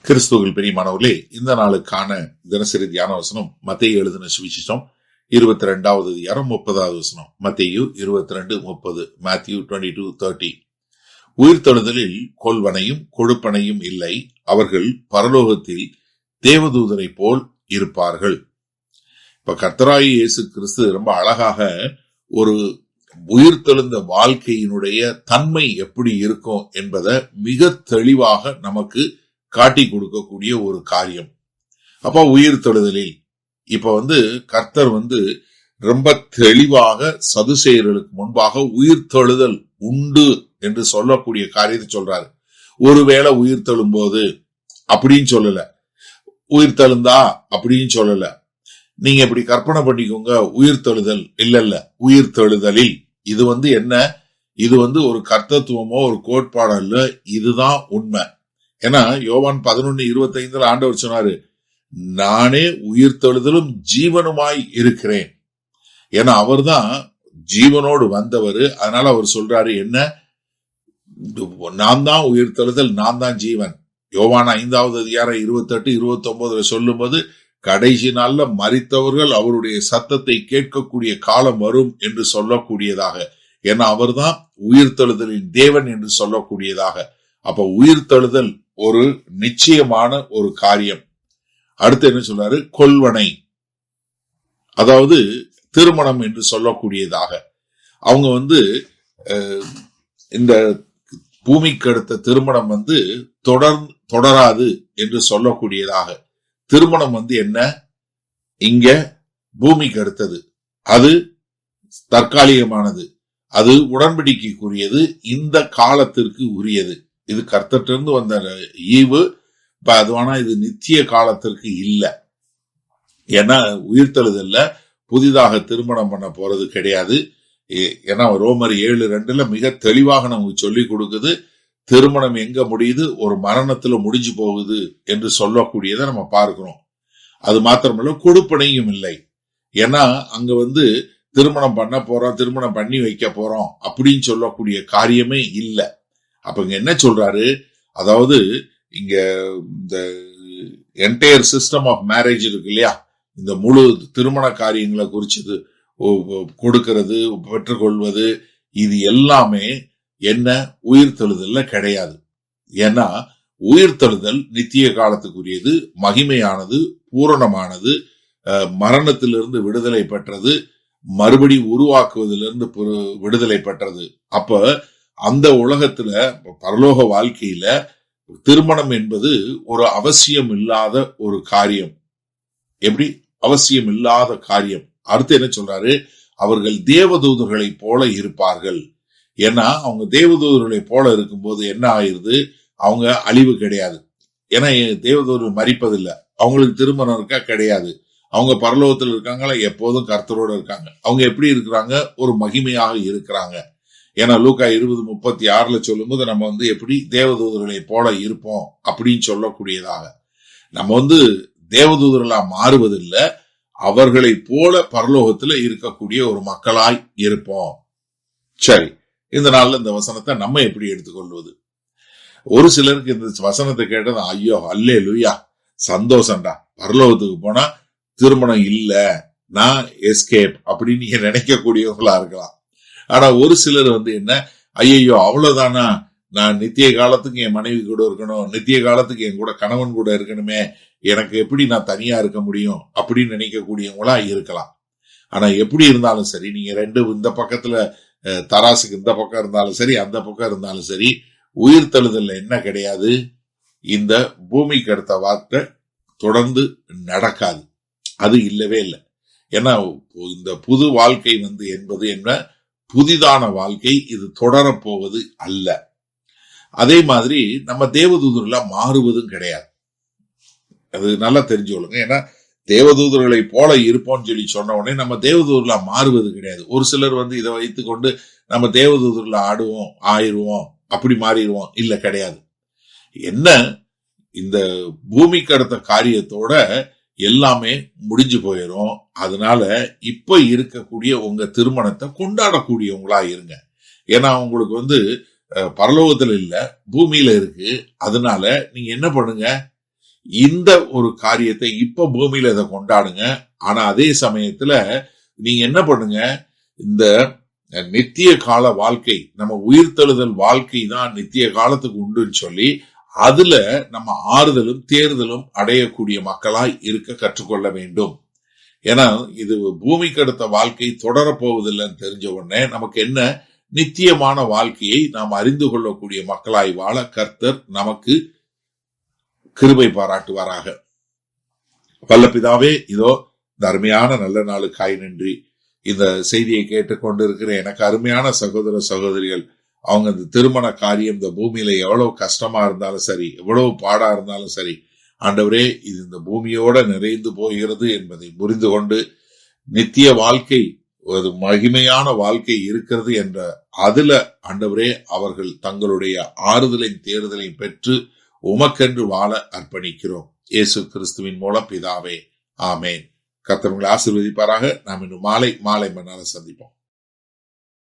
கிறிஸ்துவில் பிரியமானவர்களே, இந்த நாளுக்கான தினசரி தியான வசனம் மத்தேயு எழுதின சுவிசேஷம் 22வது அதிகாரம் 30வது வசனம். மத்தேயு 22:30, Matthew 22:30. உயிர்த்தெழுதலில் கொல்வனையும் கொழுப்பனையும் இல்லை, அவர்கள் பரலோகத்தில் தேவதூதரை போல் இருப்பார்கள். இப்ப கர்த்தராகிய இயேசு கிறிஸ்து ரொம்ப அழகாக ஒரு உயிர்த்தெழுந்த வாழ்க்கையினுடைய தன்மை எப்படி இருக்கும் என்பதை மிக தெளிவாக நமக்கு காட்டி கொடுக்கக்கூடிய ஒரு காரியம். அப்ப உயிர்த்தெழுதலில் இப்ப கர்த்தர் ரொம்ப தெளிவாக சதுசேயர்களுக்கு முன்பாக உயிர்த்தெழுதல் உண்டு என்று சொல்லக்கூடிய காரியத்தை சொல்றாரு. ஒருவேளை உயிர்த்தெழும் போது அப்படின்னு சொல்லல, உயிர்த்தெழுந்தா அப்படின்னு சொல்லல. நீங்க இப்படி கற்பனை பண்ணிக்கோங்க, உயிர்த்தெழுதல் இல்ல, உயிர்த்தெழுதலில் இது என்ன, இது ஒரு கர்த்தத்துவமோ ஒரு கோட்பாடோ இல்ல, இதுதான் உண்மை. ஏன்னா யோவான் 11:25 ஆண்டவர் சொன்னாரு, நானே உயிர்த்தெழுதலும் ஜீவனுமாய் இருக்கிறேன். ஏன்னா அவர் தான் ஜீவனோடு வந்தவர். அதனால அவர் சொல்றாரு, என்ன, நான் தான் உயிர்த்தெழுதல், நான் தான் ஜீவன். யோவான் 5வது அதிகாரம் 28-29 சொல்லும் போது, கடைசி நாள்ல மரித்தவர்கள் அவருடைய சத்தத்தை கேட்கக்கூடிய காலம் வரும் என்று சொல்லக்கூடியதாக. ஏன்னா அவர் தான் உயிர்த்தெழுதலின் தேவன் என்று சொல்லக்கூடியதாக. அப்ப உயிர்த்தெழுதல் ஒரு நிச்சயமான ஒரு காரியம். அடுத்து என்ன சொல்றாரு, கொல்வனை, அதாவது திருமணம் என்று சொல்லக்கூடியதாக. அவங்க இந்த பூமிக்கு அடுத்த திருமணம் தொடராது என்று சொல்லக்கூடியதாக. திருமணம் என்ன, இங்க பூமிக்கு அடுத்தது, அது தற்காலிகமானது, அது உடன்படிக்கைக்குரியது, இந்த காலத்திற்கு உரியது. இது கர்த்தத்திலிருந்து வந்த ஈவு. அதுவானா இது நித்திய காலத்திற்கு இல்ல. ஏன்னா உயிர்த்தெழுதல்ல புதிதாக திருமணம் பண்ண போறது கிடையாது. ஏன்னா ரோமர் 7:2 மிக தெளிவாக நமக்கு சொல்லி கொடுக்குது, திருமணம் எங்க முடியுது, ஒரு மரணத்துல முடிஞ்சு போகுது என்று சொல்லக்கூடியதை நம்ம பார்க்கிறோம். அது மாத்திரமல்ல, கொடுப்பனையும் இல்லை. ஏன்னா அங்க திருமணம் பண்ண போறோம், திருமணம் பண்ணி வைக்க போறோம் அப்படின்னு சொல்லக்கூடிய காரியமே இல்லை. அப்ப இங்க என்ன சொல்றாரு, அதாவது இங்க இந்த என்டையர் சிஸ்டம் ஆஃப் மேரேஜ் இருக்கு இல்லையா, இந்த முழு திருமண காரியங்களை குறிச்சது, கொடுக்கிறது, பெற்றுக்கொள்வது, இது எல்லாமே என்ன, உயிர்த்தெழுதல்ல கிடையாது. ஏன்னா உயிர்த்தெழுதல் நித்திய காலத்துக்குரியது, மகிமையானது, பூரணமானது, மரணத்திலிருந்து விடுதலை பெற்றது, மறுபடி உருவாக்குவதிலிருந்து விடுதலை பெற்றது. அப்ப அந்த உலகத்துல பரலோக வாழ்க்கையில திருமணம் என்பது ஒரு அவசியம் இல்லாத ஒரு காரியம். எப்படி அவசியம் இல்லாத காரியம். அடுத்து என்ன சொல்றாரு, அவர்கள் தேவதூதர்களை போல இருப்பார்கள். ஏன்னா அவங்க தேவதூதர்களை போல இருக்கும்போது என்ன ஆயிருது, அவங்க அழிவு கிடையாது. ஏன்னா தேவதூதர்கள் மரிப்பதில்லை, அவங்களுக்கு திருமணம் இருக்கா, கிடையாது. அவங்க பரலோகத்தில் இருக்காங்களா, எப்போதும் கர்த்தரோட இருக்காங்க. அவங்க எப்படி இருக்கிறாங்க, ஒரு மகிமையாக இருக்கிறாங்க. ஏன்னா லூக்கா 20:36 சொல்லும் போது நம்ம எப்படி தேவதூதர்களை போல இருப்போம் அப்படின்னு சொல்லக்கூடியதாக. நம்ம தேவதூதர்களா மாறுவதில்லை, அவர்களை போல பரலோகத்துல இருக்கக்கூடிய ஒரு மக்களாய் இருப்போம். சரி, இந்த நாள்ல இந்த வசனத்தை நம்ம எப்படி எடுத்துக்கொள்வது? ஒரு சிலருக்கு இந்த வசனத்தை கேட்டது, ஐயோ அல்லேலூயா, சந்தோஷம்டா, பரலோகத்துக்கு போனா திருமணம் இல்ல, நான் எஸ்கேப் அப்படின்னு நீங்க நினைக்கக்கூடியவங்களா இருக்கலாம். ஆனா ஒரு சிலர் என்ன, ஐயோ அவ்வளவுதானா, நான் நித்திய காலத்துக்கு என் மனைவி கூட இருக்கணும், நித்திய காலத்துக்கு என் கூட கணவன் கூட இருக்கணுமே, எனக்கு எப்படி நான் தனியா இருக்க முடியும் அப்படின்னு நினைக்கக்கூடியவங்களா இருக்கலாம். ஆனா எப்படி இருந்தாலும் சரி, நீங்க இந்த பக்கத்துல தராசுக்கு இந்த பக்கம் இருந்தாலும் சரி, அந்த பக்கம் இருந்தாலும் சரி, உயிர்த்தெழுதல்ல என்ன கிடையாது, இந்த பூமிக்கு அடுத்த வார்த்தை தொடர்ந்து நடக்காது. அது இல்லவே இல்லை. ஏன்னா இந்த புது வாழ்க்கை என்பது என்ன, புதிதான வாழ்க்கை, இது தொடரப்போவது அல்ல. அதே மாதிரி நம்ம தேவதூதர்களா மாறுவதும் கிடையாது. அது நல்லா தெரிஞ்சுக்கொள்ளுங்க. ஏன்னா தேவதூதர்களை போல இருப்போம்னு சொல்லி சொன்ன உடனே நம்ம தேவதூதர்களா மாறுவது கிடையாது. ஒரு சிலர் இதை வைத்துக்கொண்டு நம்ம தேவதூதர்களா ஆயிடுவோம், அப்படி மாறிடுவோம், இல்ல, கிடையாது. என்ன, இந்த பூமிக்கு அடுத்த காரியத்தோட எல்லாமே முடிஞ்சு போயிடும். அதனால இப்ப இருக்கக்கூடிய உங்க திருமணத்தை கொண்டாடக்கூடியவங்களா இருங்க. ஏன்னா உங்களுக்கு பரலோகத்துல இல்ல, பூமியில இருக்கு. அதனால நீங்க என்ன பண்ணுங்க, இந்த ஒரு காரியத்தை இப்ப பூமியில இதை கொண்டாடுங்க. ஆனா அதே சமயத்துல நீங்க என்ன பண்ணுங்க, இந்த நித்திய கால வாழ்க்கை, நம்ம உயிர்த்தெழுதல் வாழ்க்கை தான் நித்திய காலத்துக்கு உண்டுன்னு சொல்லி அதுல நம்ம ஆறுதலும் தேர்தலும் அடையக்கூடிய மக்களாய் இருக்க கற்றுக்கொள்ள வேண்டும். ஏன்னா இது பூமிக்கு அடுத்த வாழ்க்கை தொடரப்போவதில்லைன்னு தெரிஞ்ச உடனே நமக்கு என்ன, நித்தியமான வாழ்க்கையை நாம் அறிந்து கொள்ளக்கூடிய மக்களாய் வாழ கர்த்தர் நமக்கு கிருபை பாராட்டுவாராக. வல்ல பிதாவே, இதோ இந்த அருமையான நல்ல நாளுக்காய் நன்றி. இந்த செய்தியை கேட்டுக்கொண்டிருக்கிற எனக்கு அருமையான சகோதர சகோதரிகள், அவங்க இந்த திருமண காரியம் இந்த பூமியில எவ்வளவு கஷ்டமா இருந்தாலும் சரி, எவ்வளவு பாடா இருந்தாலும் சரி, ஆண்டவரே இது இந்த பூமியோட நிறைந்து போகிறது என்பதை புரிந்து கொண்டு நித்திய வாழ்க்கை ஒரு மகிமையான வாழ்க்கை இருக்கிறது என்ற அதுல ஆண்டவரே அவர்கள் தங்களுடைய ஆறுதலையும் தேர்தலையும் பெற்று உமக்கென்று வாழ அர்ப்பணிக்கிறோம். இயேசு கிறிஸ்துவின் மூலம் பிதாவே, ஆமேன். கர்த்தர் உங்களை ஆசீர்வதிப்பாராக. நாம் இன்னும் மாலை மன்னால சந்திப்போம்.